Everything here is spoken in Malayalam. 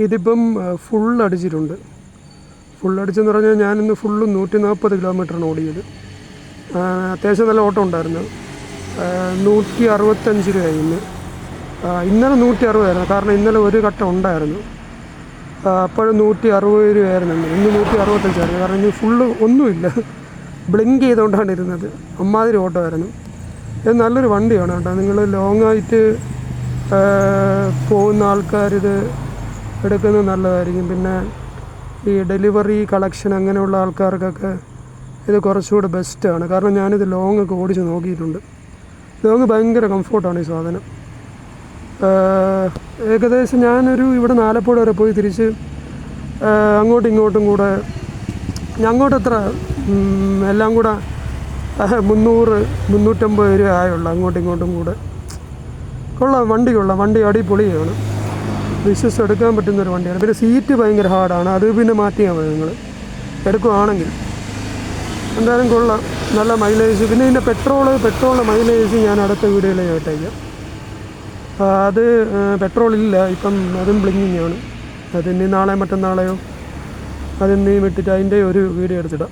ഇതിപ്പം ഫുൾ അടിച്ചിട്ടുണ്ട്. ഫുൾ അടിച്ചെന്ന് പറഞ്ഞാൽ ഞാനിന്ന് ഫുള്ള് 140 കിലോമീറ്ററാണ് ഓടിയത്. അത്യാവശ്യം നല്ല ഓട്ടം ഉണ്ടായിരുന്നു. 165 രൂപയായി ഇന്ന്. ഇന്നലെ 160 കാരണം ഇന്നലെ ഒരു ഘട്ടം ഉണ്ടായിരുന്നു. അപ്പോഴും 160 രൂപയായിരുന്നു. ഇന്ന് 165 കാരണം ഇന്ന് ഫുള്ള് ഒന്നുമില്ല, ബ്ലിങ്ക് ചെയ്തുകൊണ്ടാണ് ഇരുന്നത്. അമ്മാതിരി ഓട്ടമായിരുന്നു. ഇത് നല്ലൊരു വണ്ടിയാണ് കേട്ടോ. നിങ്ങൾ ലോങ്ങായിട്ട് പോകുന്ന ആൾക്കാരിത് എടുക്കുന്നത് നല്ലതായിരിക്കും. പിന്നെ ഈ ഡെലിവറി കളക്ഷൻ അങ്ങനെയുള്ള ആൾക്കാർക്കൊക്കെ ഇത് കുറച്ചുകൂടെ ബെസ്റ്റാണ്. കാരണം ഞാനിത് ലോങ്ങൊക്കെ ഓടിച്ച് നോക്കിയിട്ടുണ്ട്. ലോങ് ഭയങ്കര കംഫോർട്ടാണ് ഈ സാധനം. ഏകദേശം ഞാനൊരു ഇവിടെ ആലപ്പുഴ വരെ പോയി തിരിച്ച് അങ്ങോട്ടും ഇങ്ങോട്ടും കൂടെ അങ്ങോട്ട് എത്ര എല്ലാം കൂടെ 300-350 രൂപ ആയുള്ളൂ അങ്ങോട്ടും ഇങ്ങോട്ടും കൂടെ. കൊള്ളാം, വണ്ടി അടിപൊളിയാണ്. വിശ്വസിച്ചെടുക്കാൻ പറ്റുന്നൊരു വണ്ടിയാണ്. പിന്നെ സീറ്റ് ഭയങ്കര ഹാർഡാണ്, അത് പിന്നെ മാറ്റിയാൽ മതി നിങ്ങൾ എടുക്കുകയാണെങ്കിൽ. എന്തായാലും കൊള്ളാം, നല്ല മൈലേജ്. പിന്നെ ഇതിൻ്റെ പെട്രോളിൻ്റെ മൈലേജ് ഞാൻ അടുത്ത വീഡിയോയിൽ ഞാൻ ഇട്ടേക്കാം. അത് പെട്രോളില്ല ഇപ്പം, അതും ബ്ലിങ്ങിങ് ആണ്. അതിന് നാളെ മറ്റന്നാളെയോ അതിന് ഇട്ടിട്ട് അതിൻ്റെ ഒരു വീഡിയോ എടുത്തിടാം.